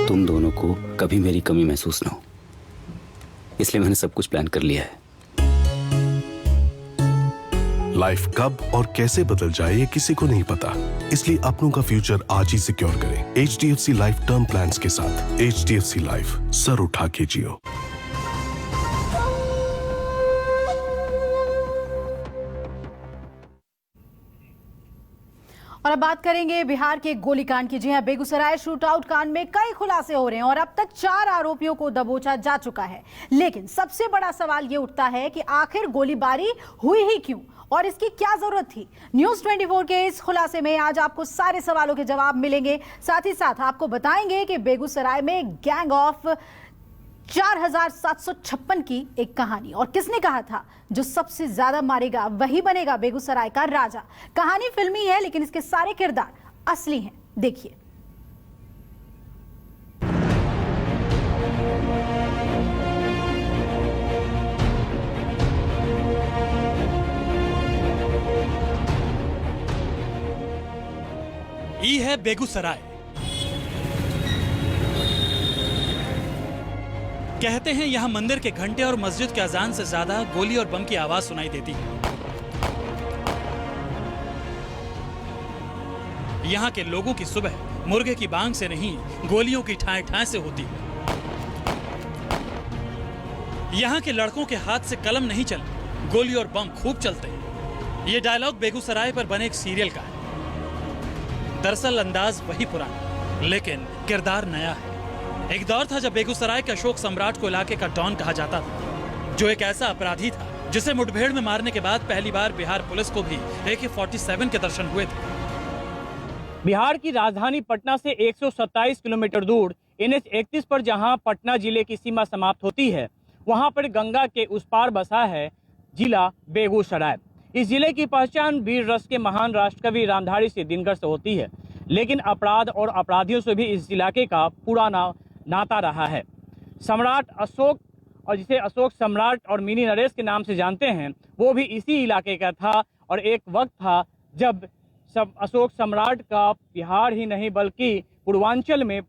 तुम दोनों को कभी मेरी कमी महसूस ना हो, इसलिए मैंने सब कुछ प्लान कर लिया है। लाइफ कब और कैसे बदल जाए ये किसी को नहीं पता, इसलिए अपनों का फ्यूचर आज ही सिक्योर करें HDFC लाइफ टर्म प्लान्स के साथ। HDFC लाइफ, सर उठा के जियो। और अब बात करेंगे बिहार के गोलीकांड की। जी हां, बेगूसराय शूटआउट कांड में कई खुलासे हो रहे हैं और अब तक 4 आरोपियों को दबोचा जा चुका है। लेकिन सबसे बड़ा सवाल ये उठता है कि आखिर गोलीबारी हुई ही क्यों और इसकी क्या जरूरत थी। न्यूज 24 के इस खुलासे में आज आपको सारे सवालों के जवाब मिलेंगे। साथ ही साथ आपको बताएंगे कि बेगूसराय में गैंग ऑफ 4756 की एक कहानी, और किसने कहा था जो सबसे ज्यादा मारेगा वही बनेगा बेगूसराय का राजा। कहानी फिल्मी है लेकिन इसके सारे किरदार असली हैं। देखिए। ये है बेगूसराय। कहते हैं यहां मंदिर के घंटे और मस्जिद के अजान से ज्यादा गोली और बम की आवाज सुनाई देती है। यहां के लोगों की सुबह मुर्गे की बांग से नहीं, गोलियों की ठाए ठाए से होती है। यहां के लड़कों के हाथ से कलम नहीं चलती, गोली और बम खूब चलते हैं। ये डायलॉग बेगूसराय पर बने एक सीरियल का है। दरअसल अंदाज वही पुराना, लेकिन किरदार नया है। एक दौर था जब बेगूसराय के अशोक सम्राट को इलाके का डॉन कहा जाता था, जो एक ऐसा अपराधी था जिसे मुठभेड़ में मारने के बाद पहली बार बिहार पुलिस को भी AK-47 के दर्शन हुए थे। बिहार की राजधानी पटना से 127 किलोमीटर दूर NH-31 पर जहां पटना जिले की सीमा समाप्त होती है, वहां पर गंगा के उस पार बसा है जिला बेगूसराय। इस जिले की पहचान वीर रस के महान राष्ट्रकवि रामधारी सिंह दिनकर से होती है, लेकिन अपराध और अपराधियों से भी इस इलाके का पुराना नाता रहा है। सम्राट अशोक, और जिसे अशोक सम्राट और मिनी नरेश के नाम से जानते हैं, वो भी इसी इलाके का था। और एक वक्त था जब सब अशोक सम्राट का बिहार ही नहीं बल्कि पूर्वांचल में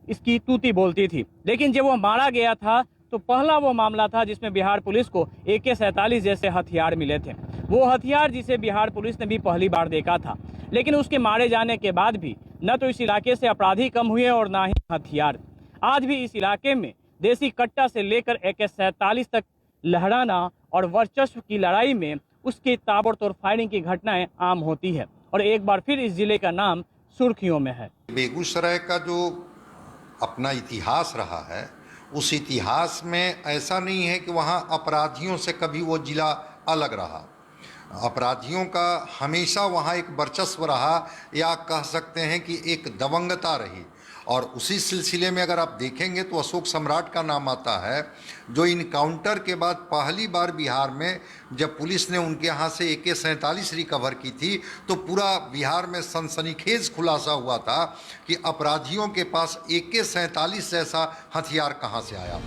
इसकी तूती बोलती थी। लेकिन जब वो मारा गया था तो पहला वो मामला था जिसमें बिहार पुलिस को AK-47 जैसे हथियार मिले थे। वो हथियार जिसे बिहार पुलिस ने भी पहली बार देखा था। लेकिन उसके मारे जाने के बाद भी न तो इस इलाके से अपराधी कम हुए और ना ही हथियार। आज भी इस इलाके में देसी कट्टा से लेकर AK-47 तक लहराना और वर्चस्व की लड़ाई में उसकी ताबड़तोड़ फायरिंग की घटनाएं आम होती है। और एक बार फिर इस जिले का नाम सुर्खियों में है। बेगूसराय का जो अपना इतिहास रहा है, उस इतिहास में ऐसा नहीं है कि वहाँ अपराधियों से कभी वो जिला अलग रहा। अपराधियों का हमेशा वहाँ एक वर्चस्व रहा, या कह सकते हैं कि एक दबंगता रही। और उसी सिलसिले में अगर आप देखेंगे तो अशोक सम्राट का नाम आता है, जो इनकाउंटर के बाद पहली बार बिहार में जब पुलिस ने उनके यहाँ से AK-47 रिकवर की थी, तो पूरा बिहार में सनसनीखेज खुलासा हुआ था कि अपराधियों के पास AK-47 जैसा हथियार कहाँ से आया।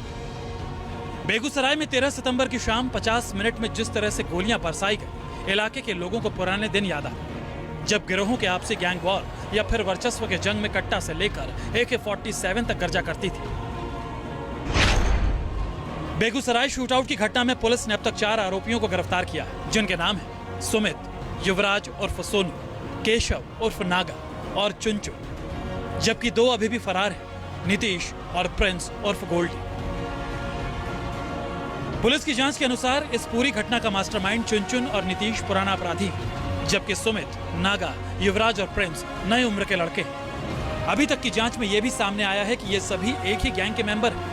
बेगूसराय में 13 सितंबर की शाम 50 मिनट में जिस तरह से गोलियां बरसाई गई, इलाके के लोगों को पुराने दिन याद आ, जब गिरोहों के आपसी गैंग वॉर या फिर वर्चस्व के जंग में कट्टा से लेकर AK-47 तक गर्जा करती थी। बेगूसराय शूटआउट की घटना में पुलिस ने अब तक 4 आरोपियों को गिरफ्तार किया है, जिनके नाम है सुमित, युवराज उर्फ सोनू, केशव उर्फ नागा और चुनचु, जबकि 2 अभी भी फरार हैं, नीतीश और प्रिंस उर्फ गोल्डी। पुलिस की जांच के अनुसार इस पूरी घटना का मास्टरमाइंड चुनचुन और नीतीश पुराना अपराधी है, जबकि सुमित, नागा, युवराज और प्रिंस नई उम्र के लड़के हैं। अभी तक की जांच में यह भी सामने आया है कि ये सभी एक ही गैंग के मेंबर हैं।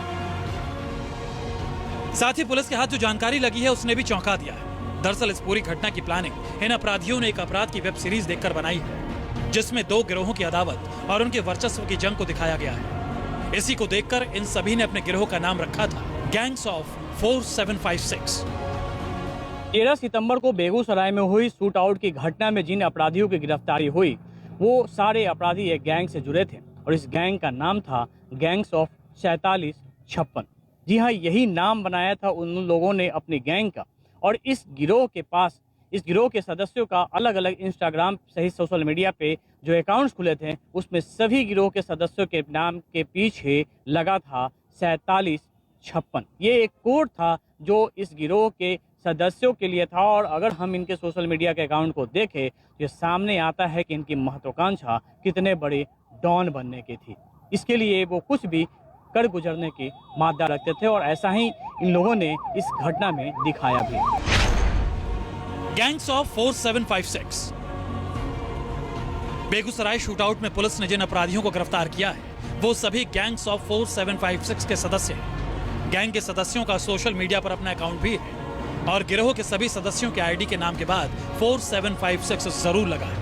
साथ ही पुलिस के हाथ जो जानकारी लगी है उसने भी चौंका दिया है। दरअसल इस पूरी घटना की प्लानिंग इन अपराधियों ने एक अपराध की वेब सीरीज देखकर बनाई है, जिसमें 2 गिरोहों की अदावत और उनके वर्चस्व की जंग को दिखाया गया है। इसी को देखकर इन सभी ने अपने गिरोह का नाम रखा था गैंग्स ऑफ 4756। 13 सितंबर को बेगूसराय में हुई शूट आउट की घटना में जिन अपराधियों की गिरफ्तारी हुई, वो सारे अपराधी एक गैंग से जुड़े थे और इस गैंग का नाम था गैंग्स ऑफ 4756। जी हाँ, यही नाम बनाया था उन लोगों ने अपनी गैंग का। और इस गिरोह के पास इस गिरोह के सदस्यों का अलग अलग इंस्टाग्राम सहित सोशल मीडिया पे जो अकाउंट्स खुले थे उसमें सभी गिरोह के सदस्यों के नाम के पीछे लगा था 4756। ये एक कोड था जो इस गिरोह के सदस्यों के लिए था। और अगर हम इनके सोशल मीडिया के अकाउंट को देखें तो सामने आता है कि इनकी महत्वाकांक्षा कितने बड़े डॉन बनने की थी। इसके लिए वो कुछ भी कर गुजरने की मादा रखते थे और ऐसा ही इन लोगों ने इस घटना में दिखाया भी। Gangs of 4756। बेगूसराय शूटआउट में पुलिस ने जिन अपराधियों को गिरफ्तार किया है वो सभी गैंग्स ऑफ 4756 के सदस्य हैं। गैंग के सदस्यों का सोशल मीडिया पर अपना अकाउंट भी है और गिरोह के सभी सदस्यों के आईडी के नाम के बाद 4756 जरूर लगा है।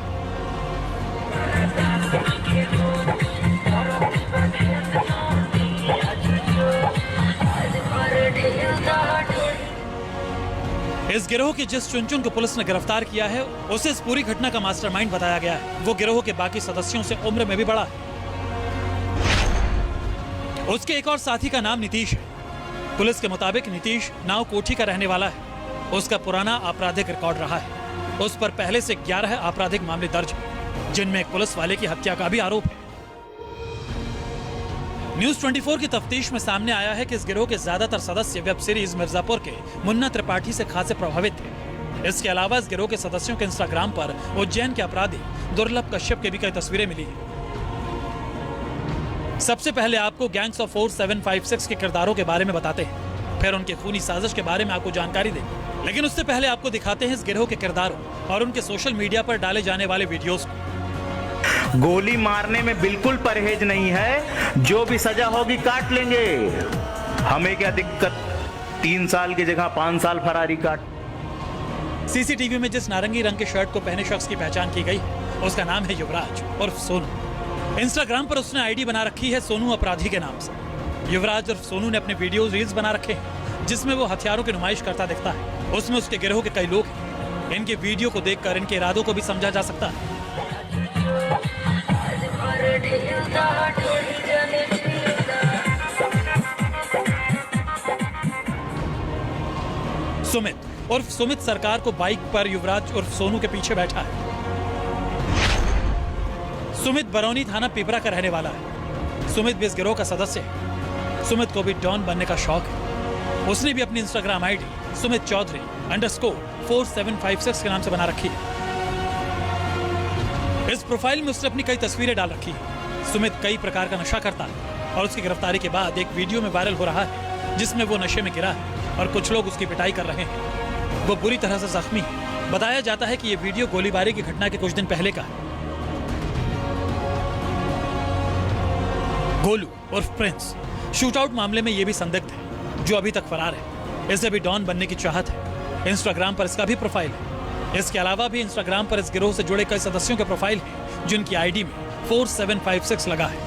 इस गिरोह के जिस चुनचुन को पुलिस ने गिरफ्तार किया है उसे इस पूरी घटना का मास्टरमाइंड बताया गया है। वो गिरोह के बाकी सदस्यों से उम्र में भी बड़ा है। उसके एक और साथी का नाम नीतीश है। पुलिस के मुताबिक नीतीश नाव कोठी का रहने वाला है। उसका पुराना आपराधिक रिकॉर्ड रहा है। उस पर पहले से 11 आपराधिक मामले दर्ज हैं, जिनमें एक पुलिस वाले की हत्या का भी आरोप है। न्यूज 24 की तफ्तीश में सामने आया है कि इस गिरोह के ज्यादातर सदस्य वेब सीरीज मिर्जापुर के मुन्ना त्रिपाठी से खासे प्रभावित थे। इसके अलावा इस गिरोह के सदस्यों के इंस्टाग्राम पर उज्जैन के अपराधी दुर्लभ कश्यप की भी कई तस्वीरें मिली हैं। सबसे पहले आपको गैंग्स ऑफ 4756 के किरदारों के बारे में बताते हैं, फिर उनके खूनी साजिश के बारे में आपको जानकारी देंगे। लेकिन उससे पहले आपको दिखाते हैं इस गिरोह के किरदारों और उनके सोशल मीडिया पर डाले जाने वाले वीडियोस को। गोली मारने में बिल्कुल परहेज नहीं है। जो भी सजा होगी काट लेंगे। हमें क्या दिक्कत, 3 साल की जगह 5 साल फरारी काट। सीसीटीवी में जिस नारंगी रंग के शर्ट को पहने शख्स की पहचान की गई है उसका नाम है युवराज उर्फ सोनू। इंस्टाग्राम पर उसने आईडी बना रखी है सोनू अपराधी के नाम से। युवराज उर्फ सोनू ने अपने वीडियोस रील्स बना रखे हैं जिसमें वो हथियारों की नुमाइश करता दिखता है। उसमें उसके गिरोह के कई लोग हैं। इनके वीडियो को देखकर इनके इरादों को भी समझा जा सकता है। सुमित उर्फ सुमित सरकार को बाइक पर युवराज उर्फ सोनू के पीछे बैठा है। सुमित बरौनी थाना पिपरा का रहने वाला है। सुमित भी इस गिरोह का सदस्य है। सुमित को भी डॉन बनने का शौक है। उसने भी अपनी इंस्टाग्राम आईडी सुमित चौधरी _4756 के नाम से बना रखी है। इस प्रोफाइल में उसने अपनी कई तस्वीरें डाल रखी है। सुमित कई प्रकार का नशा करता है और उसकी गिरफ्तारी के बाद एक वीडियो में वायरल हो रहा है जिसमें वो नशे में गिरा है और कुछ लोग उसकी पिटाई कर रहे हैं। वो बुरी तरह से जख्मी है। बताया जाता है कि ये वीडियो गोलीबारी की घटना के कुछ दिन पहले का है। गोलू उर्फ प्रिंस शूटआउट मामले में ये भी संदिग्ध है जो अभी तक फरार है। इसे भी डॉन बनने की चाहत है। इंस्टाग्राम पर इसका भी प्रोफाइल है। इसके अलावा भी इंस्टाग्राम पर इस गिरोह से जुड़े कई सदस्यों के प्रोफाइल हैं जिनकी आईडी में 4756 लगा है।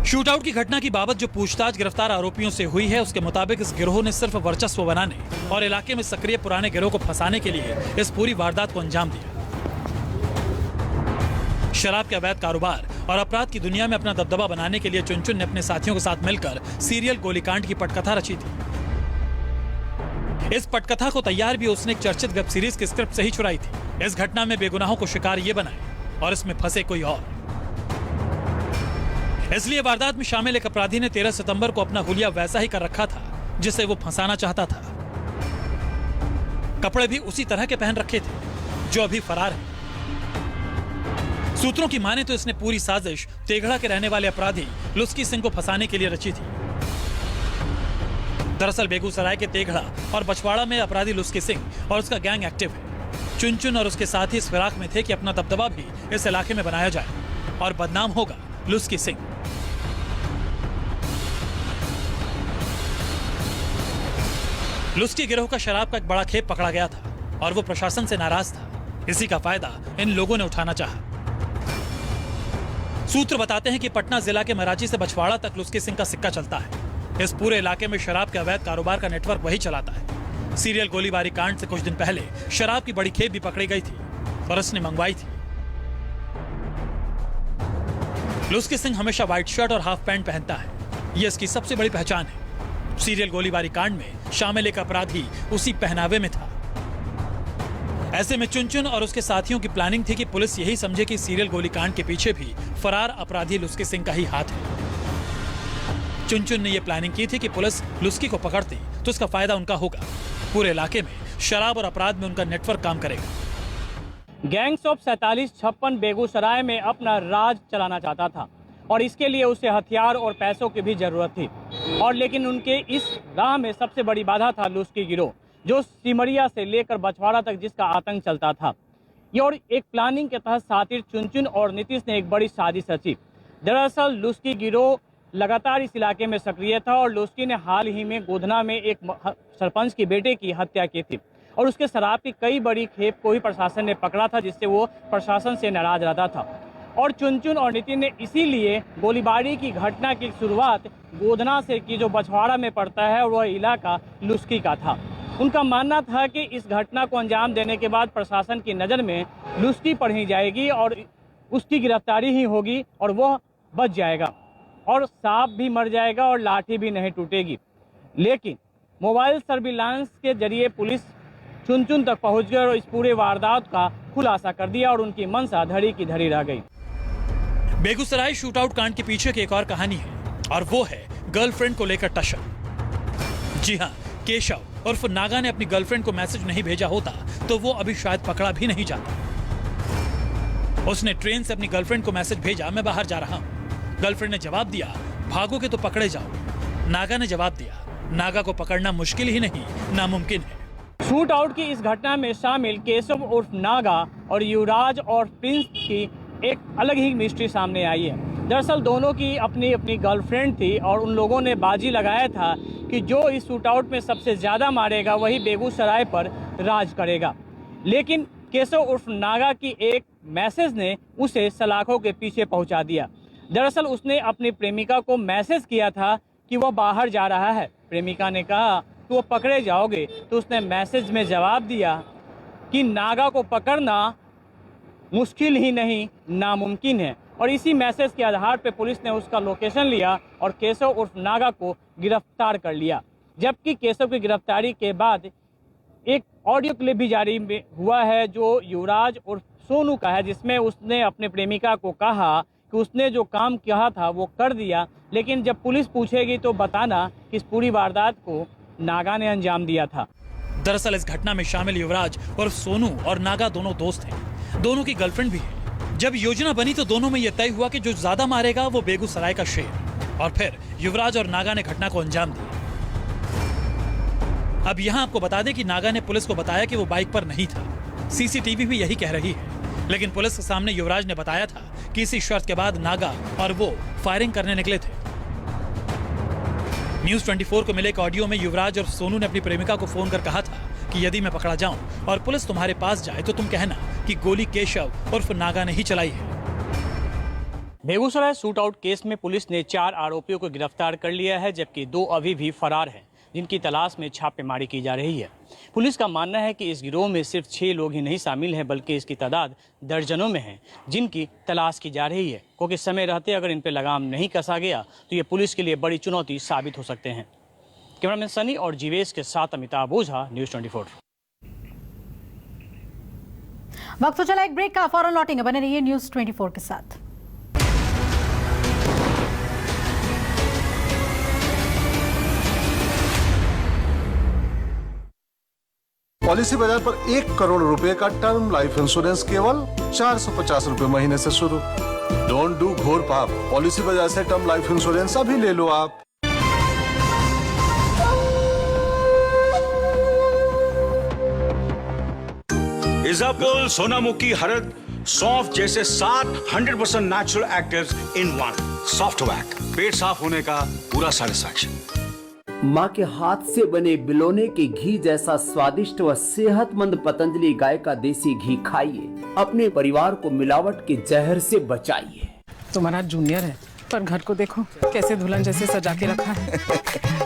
शूटआउट की घटना की बाबत जो पूछताछ गिरफ्तार आरोपियों से हुई है उसके मुताबिक इस गिरोह ने सिर्फ वर्चस्व बनाने और इलाके में सक्रिय पुराने गिरोह को फंसाने के लिए इस पूरी वारदात को अंजाम दिया। शराब के अवैध कारोबार और अपराध की दुनिया में अपना दबदबा बनाने के लिए चुनचुन ने अपने साथियों के साथ मिलकर सीरियल गोलीकांड की पटकथा रची थी। इस पटकथा को तैयार भी उसने एक चर्चित वेब सीरीज की स्क्रिप्ट से ही चुराई थी। इस घटना में बेगुनाहों को शिकार ये बनाए और इसमें फंसे कोई और। इसलिए वारदात में शामिल एक अपराधी ने 13 सितंबर को अपना हुलिया वैसा ही कर रखा था जिसे वो फंसाना चाहता था। कपड़े भी उसी तरह के पहन रखे थे जो अभी फरार है। सूत्रों की माने तो इसने पूरी साजिश तेघड़ा के रहने वाले अपराधी लुस्की सिंह को फंसाने के लिए रची थी। दरअसल बेगूसराय के तेघड़ा और बछवाड़ा में अपराधी लुस्की सिंह और उसका गैंग एक्टिव है। चुनचुन और उसके साथी इस फिराक में थे कि अपना दबदबा भी इस इलाके में बनाया जाए और बदनाम होगा लुस्की सिंह। लुस्की गिरोह का शराब का एक बड़ा खेप पकड़ा गया था और वो प्रशासन से नाराज था। इसी का फायदा इन लोगों ने उठाना चाहा। सूत्र बताते हैं कि पटना जिला के मराठी से बछवाड़ा तक लुस्की सिंह का सिक्का चलता है। इस पूरे इलाके में शराब के अवैध कारोबार का नेटवर्क वही चलाता है। सीरियल गोलीबारी कांड से कुछ दिन पहले शराब की बड़ी खेप भी पकड़ी गई थी और उसने मंगवाई थी। लुस्की सिंह हमेशा व्हाइट शर्ट और हाफ पैंट पहनता है। यह इसकी सबसे बड़ी पहचान है। सीरियल गोलीबारी कांड में शामिल एक अपराधी उसी पहनावे में था। ऐसे में चुनचुन और उसके साथियों की प्लानिंग थी कि पुलिस यही समझे कि सीरियल गोलीकांड के पीछे भी फरार अपराधी लुस्की सिंह का ही हाथ है। चुनचुन ने यह प्लानिंग की थी कि पुलिस लुस्की को पकड़ती तो उसका फायदा उनका होगा। पूरे इलाके में शराब और अपराध में उनका नेटवर्क काम करेगा। गैंग्स ऑफ 4756 बेगूसराय में अपना राज चलाना चाहता था और इसके लिए उसे हथियार और पैसों की भी जरूरत थी। और लेकिन उनके इस राह में सबसे बड़ी बाधा था लुस्की गिरोह, जो सिमरिया से लेकर बछवाड़ा तक जिसका आतंक चलता था। ये और एक प्लानिंग के तहत साथी चुनचुन और नीतीश ने एक बड़ी साजिश रची। दरअसल लुस्की गिरोह लगातार इस इलाके में सक्रिय था और लुस्की ने हाल ही में गोधना में एक सरपंच की बेटे की हत्या की थी और उसके शराब की कई बड़ी खेप को ही प्रशासन ने पकड़ा था, जिससे वो प्रशासन से नाराज रहता था। और चुनचुन और नितिन ने इसीलिए गोलीबारी की घटना की शुरुआत गोधना से की, जो बछवाड़ा में पड़ता है और वह इलाका लुस्की का था। उनका मानना था कि इस घटना को अंजाम देने के बाद प्रशासन की नज़र में लुस्की पढ़ी जाएगी और उसकी गिरफ्तारी ही होगी और वह बच जाएगा और सांप भी मर जाएगा और लाठी भी नहीं टूटेगी। लेकिन मोबाइल सर्विलांस के जरिए पुलिस चुनचुन तक पहुंच गई और इस पूरे वारदात का खुलासा कर दिया और उनकी मंशा धरी की धरी रह गई। बेगूसराय शूटआउट कांड के पीछे की एक और कहानी है और वो है गर्लफ्रेंड को लेकर टशन। जी हाँ, केशव उर्फ नागा ने अपनी गर्लफ्रेंड को मैसेज नहीं भेजा होता तो वो अभी शायद पकड़ा भी नहीं जाता। उसने ट्रेन से अपनी गर्लफ्रेंड को मैसेज भेजा, मैं बाहर जा रहा हूँ। गर्लफ्रेंड ने जवाब दिया, भागोगे तो पकड़े जाओ। नागा ने जवाब दिया, नागा को पकड़ना मुश्किल ही नहीं, नामुमकिन है। शूट आउट की इस घटना में शामिल केशव उर्फ नागा और युवराज और प्रिंस की एक अलग ही मिस्ट्री सामने आई है। दरअसल दोनों की अपनी अपनी गर्लफ्रेंड थी और उन लोगों ने बाजी लगाया था कि जो इस शूट आउट में सबसे ज़्यादा मारेगा वही बेगूसराय पर राज करेगा। लेकिन केशव उर्फ नागा की एक मैसेज ने उसे सलाखों के पीछे पहुंचा दिया। दरअसल उसने अपनी प्रेमिका को मैसेज किया था कि वह बाहर जा रहा है। प्रेमिका ने कहा कि वो पकड़े जाओगे, तो उसने मैसेज में जवाब दिया कि नागा को पकड़ना मुश्किल ही नहीं, नामुमकिन है। और इसी मैसेज के आधार पर पुलिस ने उसका लोकेशन लिया और केशव उर्फ नागा को गिरफ्तार कर लिया। जबकि केशव की गिरफ्तारी के बाद एक ऑडियो क्लिप भी जारी हुआ है जो युवराज उर्फ सोनू का है, जिसमें उसने अपने प्रेमिका को कहा कि उसने जो काम किया था वो कर दिया, लेकिन जब पुलिस पूछेगी तो बताना कि इस पूरी वारदात को नागा ने अंजाम दिया था। दरअसल इस घटना में शामिल युवराज और सोनू और नागा दोनों दोस्त हैं। दोनों की गर्लफ्रेंड भी है। जब योजना बनी तो दोनों में यह तय हुआ कि जो ज्यादा मारेगा वो बेगूसराय का शेर। और फिर युवराज और नागा ने घटना को अंजाम दिया। अब यहाँ आपको बता दें कि नागा ने पुलिस को बताया कि वो बाइक पर नहीं था। सीसीटीवी भी यही कह रही है। लेकिन पुलिस के सामने युवराज ने बताया था कि इसी शर्त के बाद नागा और वो फायरिंग करने निकले थे। न्यूज़ 24 को मिले एक ऑडियो में युवराज और सोनू ने अपनी प्रेमिका को फोन कर कहा था कि यदि मैं पकड़ा जाऊं और पुलिस तुम्हारे पास जाए तो तुम कहना कि गोली केशव उर्फ नागा ने ही चलाई है। बेगूसराय शूट आउट केस में पुलिस ने 4 आरोपियों को गिरफ्तार कर लिया है, जबकि 2 अभी भी फरार हैं, जिनकी तलाश में छापेमारी की जा रही है। पुलिस का मानना है कि इस गिरोह में सिर्फ 6 लोग ही नहीं शामिल हैं, बल्कि इसकी तादाद दर्जनों में है, जिनकी तलाश की जा रही है, क्योंकि समय रहते अगर इन पर लगाम नहीं कसा गया तो ये पुलिस के लिए बड़ी चुनौती साबित हो सकते हैं। कैमरामैन सनी और जीवेश के साथ अमिताभ ओझा, न्यूज़ 24। वक्त तो चला एक ब्रेक का, फौरन लौटेंगे, बने रहिए न्यूज़ 24 के साथ। पॉलिसी बाजार पर 1 करोड़ रुपए का टर्म लाइफ इंश्योरेंस केवल 450 रुपए महीने से शुरू। डोंट डू घोर पाप, पॉलिसी बाजार से टर्म लाइफ इंश्योरेंस अभी ले लो आप। इजापुल, सोनामुखी, हरद, सौंफ जैसे 7 100% नेचुरल एक्टिव्स इन वन। सॉफ्टवैक, पेट साफ होने का पूरा सैटिस्फैक्शन। माँ के हाथ से बने बिलोने के घी जैसा स्वादिष्ट व सेहतमंद पतंजलि गाय का देसी घी खाइए। अपने परिवार को मिलावट के जहर से बचाइए। तुम्हारा जूनियर है, पर घर को देखो कैसे दुल्हन जैसे सजा के रखा है।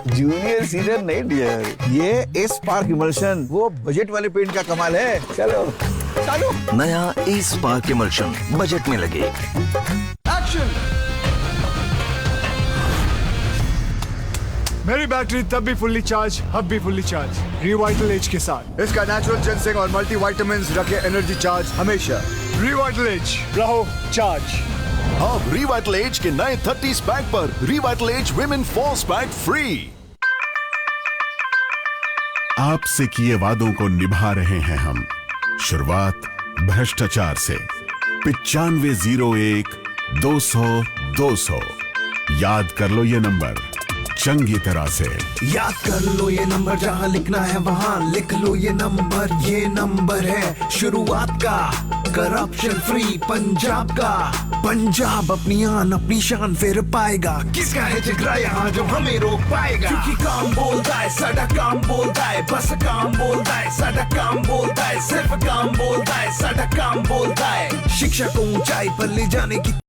जूनियर सीनियर नहीं डियर, ये स्पार्क इमल्शन, वो बजट वाले पेंट का कमाल है। चलो चलो, नया स्पार्क इमल्शन बजट में लगे। एक्शन। मेरी बैटरी तब भी फुल्ली चार्ज, अब भी फुल्ली चार्ज। रिवाइटल एज के साथ। इसका नेचुरल जिंसैंग और मल्टीविटामिन्स रखे एनर्जी चार्ज हमेशा। रिवाइटल एज, रहो चार्ज। अब रिवाइटल एज के नए 30 पैक पर Revital H women force pack free. आपसे किए वादों को निभा रहे हैं हम। शुरुआत भ्रष्टाचार से। 9501 200 200 याद कर लो ये नंबर चंगी तरह से। याद कर लो ये नंबर, जहां लिखना है वहां लिख लो ये नंबर है शुरुआत का। करप्शन फ्री पंजाब का। पंजाब अपनी आन अपनी शान फिर पाएगा। किसका है जिगरा यहाँ जो हमें रोक पाएगा? क्योंकि काम बोलता है, साडा काम बोलता है, बस काम बोलता है, साडा काम बोलता है, सिर्फ काम बोलता है, साडा काम बोलता है। शिक्षा को ऊंचाई पर ले जाने की